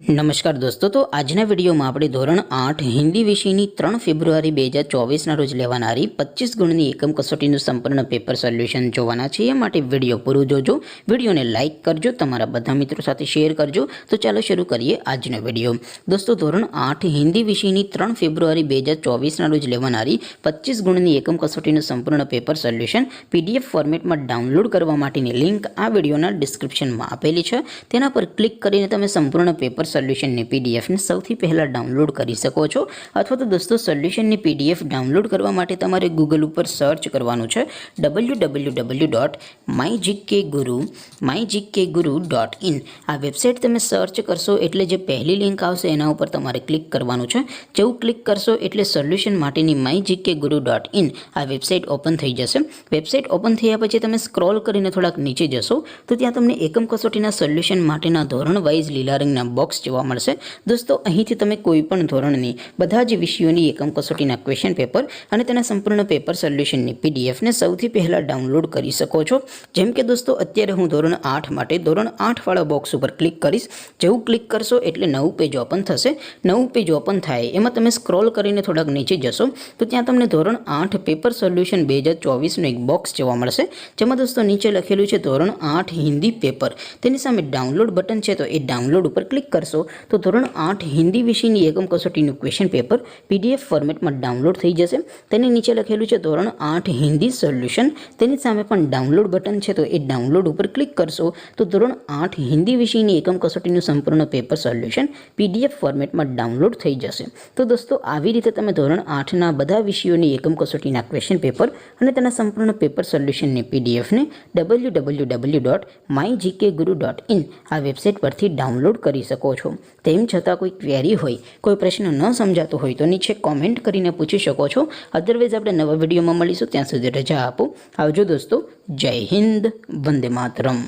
નમસ્કાર દોસ્તો, તો આજના વિડીયોમાં આપણે ધોરણ 8 હિન્દી વિષયની 3 ફેબ્રુઆરી 2024ના રોજ લેવાનારી 25 ગુણની એકમ કસોટીનું સંપૂર્ણ પેપર સોલ્યુશન જોવાના છે। એ માટે વિડીયો પૂરું જોજો, વિડીયોને લાઇક કરજો, તમારા બધા મિત્રો સાથે શેર કરજો। તો ચાલો શરૂ કરીએ આજનો વિડીયો। દોસ્તો, ધોરણ 8 હિન્દી વિષયની 3 ફેબ્રુઆરી 2024ના રોજ લેવાનારી 25 ગુણની એકમ કસોટીનું સંપૂર્ણ પેપર સોલ્યુશન PDF ફોર્મેટમાં ડાઉનલોડ કરવા માટેની લિંક આ વિડીયોના ડિસ્ક્રિપ્શનમાં આપેલી છે। તેના પર ક્લિક કરીને તમે સંપૂર્ણ પેપર સોલ્યુશનની પીડીએફને સૌથી પહેલાં ડાઉનલોડ કરી શકો છો। અથવા તો દોસ્તો, સોલ્યુશનની પીડીએફ ડાઉનલોડ કરવા માટે તમારે ગૂગલ ઉપર સર્ચ કરવાનું છે www.mygkguru.in। આ વેબસાઇટ તમે સર્ચ કરશો એટલે જે પહેલી લિંક આવશે એના ઉપર તમારે ક્લિક કરવાનું છે। જેવું ક્લિક કરશો એટલે સોલ્યુશન માટેની mygkguru.in આ વેબસાઇટ ઓપન થઈ જશે। વેબસાઇટ ઓપન થયા પછી તમે સ્ક્રોલ કરીને થોડાક નીચે જશો તો ત્યાં તમને એકમ કસોટીના સોલ્યુશન માટેના ધોરણ વાઇઝ લીલા રંગના બોક્સ જોવા મળશે। દોસ્તો, અહીંથી તમે કોઈ પણ ધોરણની બધા જ વિષયોની એકમ કસોટીના ક્વેશ્ચન પેપર અને તેના સંપૂર્ણ પેપર સોલ્યુશનની પીડીએફને સૌથી પહેલાં ડાઉનલોડ કરી શકો છો। જેમ કે દોસ્તો, અત્યારે હું ધોરણ 8 માટે ધોરણ 8 વાળા બોક્સ ઉપર ક્લિક કરીશ। જેવું ક્લિક કરશો એટલે નવું પેજ ઓપન થશે। નવું પેજ ઓપન થાય એમાં તમે સ્ક્રોલ કરીને થોડાક નીચે જશો તો ત્યાં તમને ધોરણ 8 પેપર સોલ્યુશન 2024નું એક બોક્સ જોવા મળશે, જેમાં દોસ્તો નીચે લખેલું છે ધોરણ 8 હિન્દી પેપર। તેની સામે ડાઉનલોડ બટન છે, તો એ ડાઉનલોડ ઉપર ક્લિક કરશો તો ધોરણ 8 હિન્દી વિષયની એકમ કસોટીનું ક્વેશ્ચન પેપર PDF ફોર્મેટમાં ડાઉનલોડ થઈ જશે। તેની નીચે લખેલું છે ધોરણ 8 હિન્દી સોલ્યુશન। તેની સામે પણ ડાઉનલોડ બટન છે, તો એ ડાઉનલોડ ઉપર ક્લિક કરશો તો ધોરણ 8 હિન્દી વિષયની એકમ કસોટીનું સંપૂર્ણ પેપર સોલ્યુશન PDF ફોર્મેટમાં ડાઉનલોડ થઈ જશે। તો દોસ્તો, આવી રીતે તમે ધોરણ 8ના બધા વિષયોની એકમ કસોટીના ક્વેશ્ચન પેપર અને તેના સંપૂર્ણ પેપર સોલ્યુશનની પીડીએફને www.mygkguru.in આ વેબસાઇટ પરથી ડાઉનલોડ કરી શકો છો। તેમ છતાં કોઈ ક્વેરી હોય, કોઈ પ્રશ્ન ન સમજાતો હોય તો નીચે કોમેન્ટ કરીને પૂછી શકો છો। અધરવાઇઝ આપણે નવા વિડીયોમાં મળીશું, ત્યાં સુધી રજા આપો। આવજો દોસ્તો, જય હિન્દ, વંદે માતરમ।